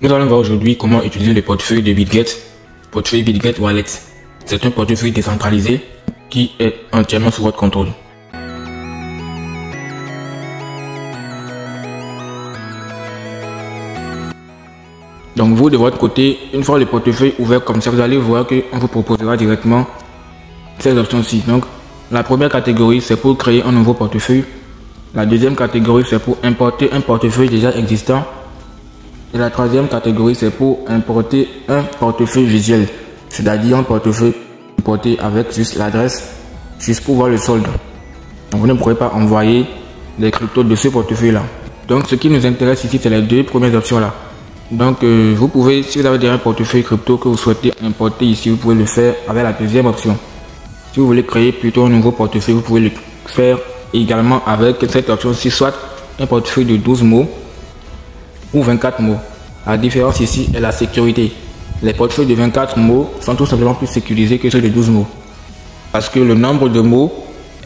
Nous allons voir aujourd'hui comment utiliser le portefeuille de BitGet, portefeuille BitGet Wallet. C'est un portefeuille décentralisé qui est entièrement sous votre contrôle. Donc vous de votre côté, une fois le portefeuille ouvert comme ça, vous allez voir qu'on vous proposera directement ces options-ci. Donc la première catégorie, c'est pour créer un nouveau portefeuille. La deuxième catégorie, c'est pour importer un portefeuille déjà existant. Et la troisième catégorie, c'est pour importer un portefeuille visuel, c'est-à-dire un portefeuille importé avec juste l'adresse, juste pour voir le solde. Donc vous ne pourrez pas envoyer les cryptos de ce portefeuille-là. Donc ce qui nous intéresse ici, c'est les deux premières options-là. Donc vous pouvez, si vous avez déjà un portefeuille crypto que vous souhaitez importer ici, vous pouvez le faire avec la deuxième option. Si vous voulez créer plutôt un nouveau portefeuille, vous pouvez le faire également avec cette option-ci, soit un portefeuille de 12 mots ou 24 mots. La différence ici est la sécurité. Les portefeuilles de 24 mots sont tout simplement plus sécurisés que ceux de 12 mots. Parce que le nombre de mots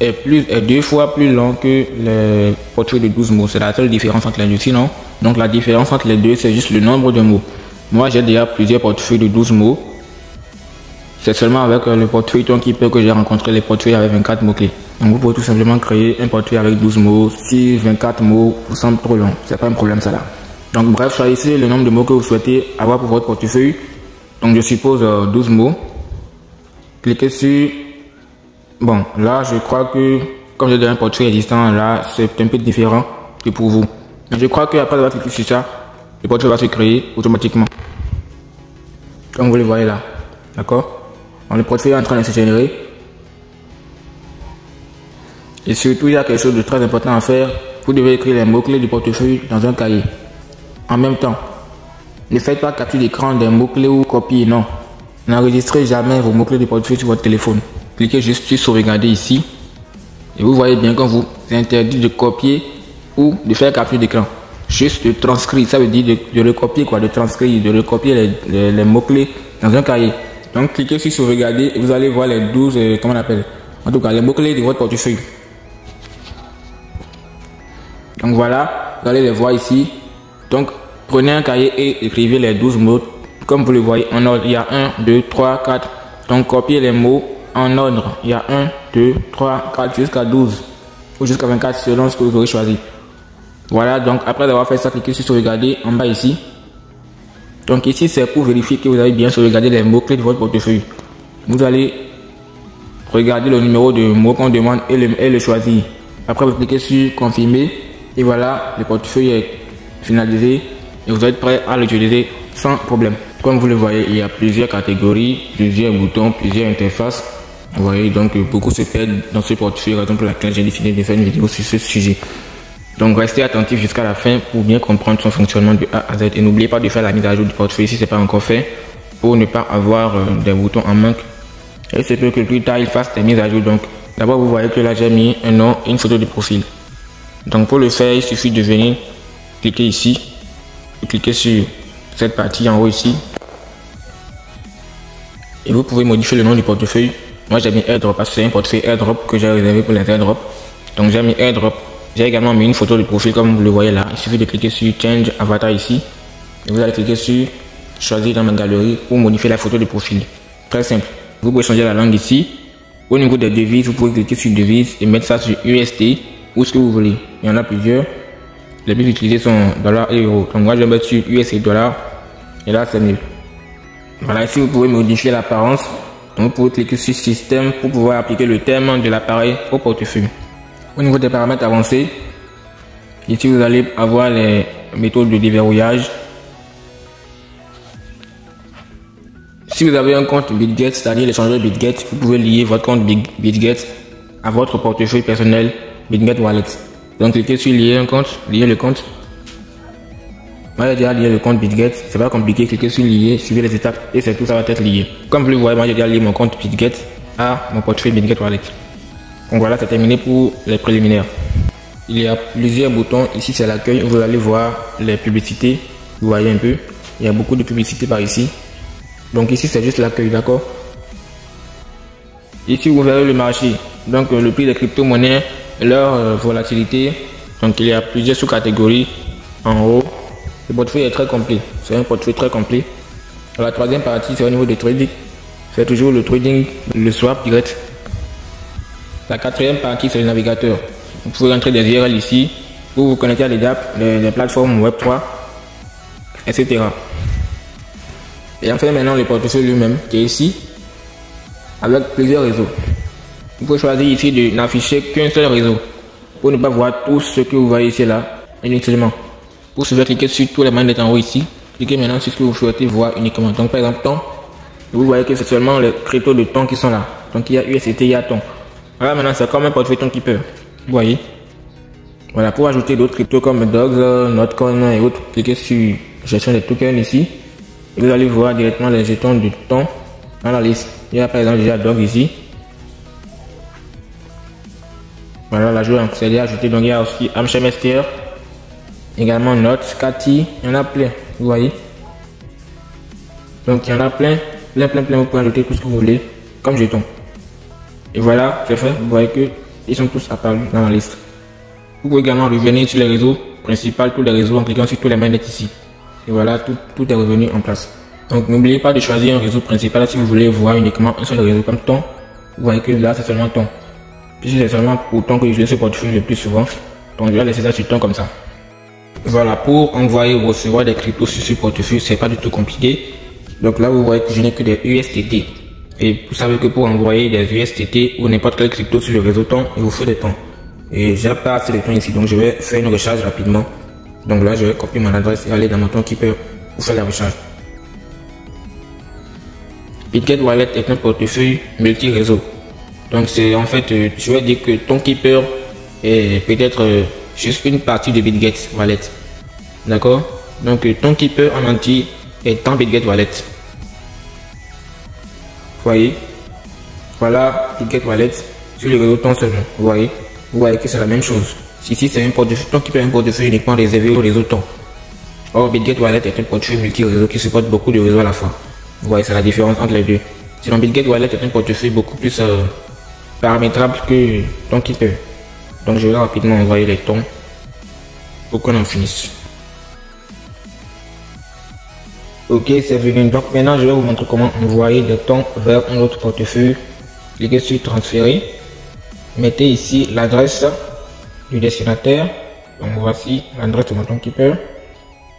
est 2 fois plus long que les portefeuilles de 12 mots. C'est la seule différence entre les deux. Sinon, donc la différence entre les deux, c'est juste le nombre de mots. Moi, j'ai déjà plusieurs portefeuilles de 12 mots. C'est seulement avec le portefeuille Tonkeeper que j'ai rencontré les portefeuilles avec 24 mots-clés. Donc vous pouvez tout simplement créer un portefeuille avec 12 mots. Si 24 mots vous semble trop long, c'est pas un problème ça là. Donc bref, choisissez le nombre de mots que vous souhaitez avoir pour votre portefeuille. Donc je suppose 12 mots. Cliquez sur... Bon, là je crois que comme j'ai déjà un portefeuille existant, là c'est un peu différent que pour vous. Mais je crois qu'après avoir cliqué sur ça, le portefeuille va se créer automatiquement. Comme vous le voyez là. D'accord? Donc le portefeuille est en train de se générer. Et surtout, il y a quelque chose de très important à faire. Vous devez écrire les mots-clés du portefeuille dans un cahier. En même temps, ne faites pas capture d'écran des mots-clés ou copier, non. N'enregistrez jamais vos mots-clés du portefeuille sur votre téléphone. Cliquez juste sur sauvegarder ici. Et vous voyez bien qu'on vous interdit de copier ou de faire capture d'écran. Juste de transcrire, ça veut dire de recopier quoi, de transcrire, de recopier les mots-clés dans un cahier. Donc cliquez sur sauvegarder et vous allez voir les 12, comment on appelle, en tout cas les mots-clés de votre portefeuille. Donc voilà, vous allez les voir ici. Donc prenez un cahier et écrivez les 12 mots. Comme vous le voyez en ordre, il y a 1, 2, 3, 4. Donc copiez les mots en ordre. Il y a 1, 2, 3, 4 jusqu'à 12. Ou jusqu'à 24 selon ce que vous aurez choisi. Voilà, donc après avoir fait ça, cliquez sur sauvegarder en bas ici. Donc ici c'est pour vérifier que vous avez bien sauvegardé les mots-clés de votre portefeuille. Vous allez regarder le numéro de mots qu'on demande et le choisir. Après vous cliquez sur confirmer. Et voilà, le portefeuille est finalisé et vous êtes prêt à l'utiliser sans problème. Comme vous le voyez, il y a plusieurs catégories, plusieurs boutons, plusieurs interfaces. Vous voyez, donc beaucoup se perdent dans ce portefeuille, raison pour laquelle j'ai décidé de faire une vidéo sur ce sujet. Donc restez attentif jusqu'à la fin pour bien comprendre son fonctionnement de A à Z. Et n'oubliez pas de faire la mise à jour du portefeuille si ce n'est pas encore fait pour ne pas avoir des boutons en manque. Et c'est peu que plus tard il fasse des mises à jour. Donc d'abord vous voyez que là j'ai mis un nom et une photo de profil. Donc pour le faire, il suffit de venir cliquer ici, et cliquer sur cette partie en haut ici. Et vous pouvez modifier le nom du portefeuille. Moi j'ai mis AirDrop parce que c'est un portefeuille AirDrop que j'ai réservé pour les AirDrop. Donc j'ai mis AirDrop. J'ai également mis une photo de profil comme vous le voyez là. Il suffit de cliquer sur Change Avatar ici. Et vous allez cliquer sur Choisir dans ma galerie pour modifier la photo de profil. Très simple. Vous pouvez changer la langue ici. Au niveau des devises, vous pouvez cliquer sur Devises et mettre ça sur USD ou ce que vous voulez. Il y en a plusieurs. Les plus utilisés sont dollars et euros. Donc moi je vais mettre sur US et dollars. Et là c'est mieux. Voilà, ici vous pouvez modifier l'apparence. Donc vous pouvez cliquer sur Système pour pouvoir appliquer le thème de l'appareil au portefeuille. Au niveau des paramètres avancés, ici vous allez avoir les méthodes de déverrouillage. Si vous avez un compte BitGet, c'est-à-dire l'échangeur BitGet, vous pouvez lier votre compte BitGet à votre portefeuille personnel BitGet Wallet. Donc cliquez sur lier un compte, lier le compte. Moi j'ai déjà lié le compte BitGet, c'est pas compliqué, cliquez sur lier, suivez les étapes et c'est tout, ça va être lié. Comme vous le voyez, moi j'ai déjà lié mon compte BitGet à mon portefeuille BitGet Wallet. Donc voilà, c'est terminé pour les préliminaires. Il y a plusieurs boutons, ici c'est l'accueil, vous allez voir les publicités, vous voyez un peu, il y a beaucoup de publicités par ici. Donc ici c'est juste l'accueil, d'accord. Ici vous verrez le marché, donc le prix des crypto-monnaies, leur volatilité. Donc il y a plusieurs sous-catégories en haut. Le portefeuille est très complet. C'est un portefeuille très complet. La troisième partie, c'est au niveau du trading. C'est toujours le trading, le swap direct. La quatrième partie, c'est le navigateur. Vous pouvez rentrer des URL ici pour vous connecter à des apps, des plateformes Web3, etc. Et enfin maintenant le portefeuille lui-même qui est ici avec plusieurs réseaux. Vous pouvez choisir ici de n'afficher qu'un seul réseau pour ne pas voir tout ce que vous voyez ici là inutilement. Vous pouvez cliquer sur tous les manettes en haut ici. Cliquez maintenant sur ce que vous souhaitez voir uniquement. Donc par exemple ton, vous voyez que c'est seulement les cryptos de ton qui sont là. Donc il y a USDT, il y a ton. Voilà, maintenant c'est comme un portefeuille ton keeper. Vous voyez. Voilà, pour ajouter d'autres cryptos comme Dogs, Notcoin et autres, cliquez sur gestion des tokens ici. Et vous allez voir directement les jetons du ton dans la liste. Il y a par exemple déjà Dogs ici. Voilà, la joueur c'est déjà ajouté. Donc il y a aussi Amchemester, également Note, Cathy, il y en a plein, vous voyez. Donc il y en a plein. Vous pouvez ajouter tout ce que vous voulez comme jetons. Et voilà, c'est fait. Vous voyez que ils sont tous apparus dans la liste. Vous pouvez également revenir sur les réseaux principaux, tous les réseaux en cliquant sur tous les manettes ici. Et voilà, tout est revenu en place. Donc n'oubliez pas de choisir un réseau principal si vous voulez voir uniquement un seul réseau comme ton. Vous voyez que là c'est seulement ton. Puis c'est seulement pour ton que j'utilise ce portefeuille le plus souvent. Donc je vais laisser ça sur ton comme ça. Voilà, pour envoyer ou recevoir des cryptos sur ce portefeuille, c'est pas du tout compliqué. Donc là vous voyez que je n'ai que des USDT. Et vous savez que pour envoyer des USDT ou n'importe quel crypto sur le réseau ton, il vous faut des tons. Et j'ai pas assez de temps ici, donc je vais faire une recharge rapidement. Donc là je vais copier mon adresse et aller dans mon ton keeper pour faire la recharge. Bitget Wallet est un portefeuille multi-réseau. Donc c'est en fait, je vais dire que ton keeper est peut-être juste une partie de Bitget Wallet. D'accord? Donc ton keeper en entier est en Bitget Wallet. Vous voyez? Voilà Bitget Wallet sur le réseau ton seulement. Vous voyez que c'est la même chose. Ici c'est un portefeuille, ton keeper est un portefeuille uniquement réservé aux réseaux ton. Or Bitget Wallet est un portefeuille multi-réseau qui supporte beaucoup de réseaux à la fois. Vous voyez, c'est la différence entre les deux. Sinon Bitget Wallet est un portefeuille beaucoup plus paramétrable que ton keeper. Donc je vais rapidement envoyer les tons pour qu'on en finisse. Ok, c'est venu. Donc maintenant je vais vous montrer comment envoyer des tons vers un autre portefeuille. Cliquez sur transférer. Mettez ici l'adresse du destinataire. Donc voici l'adresse de mon ton keeper.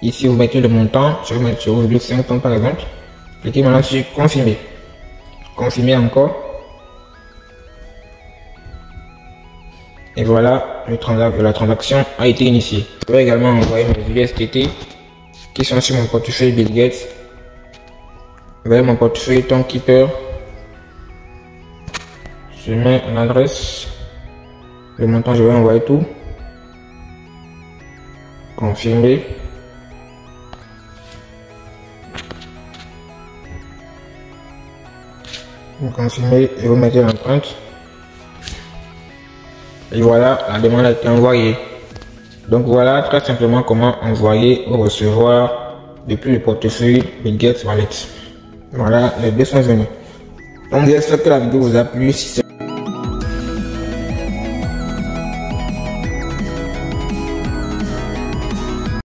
Ici vous mettez le montant. Je vais mettre sur 5 tons par exemple. Cliquez maintenant sur confirmer. Confirmer encore. Et voilà, la transaction a été initiée. Je vais également envoyer mes USDT qui sont sur mon portefeuille Bitget vers mon portefeuille ton keeper. Je mets l'adresse, le montant, je vais envoyer tout. Confirmer. Vous confirmez et vous mettez l'empreinte. Et voilà, la demande a été envoyée. Donc voilà très simplement comment envoyer ou recevoir depuis le portefeuille Bitget Wallet. Voilà, les deux sont venus. Donc j'espère que la vidéo vous a plu. Si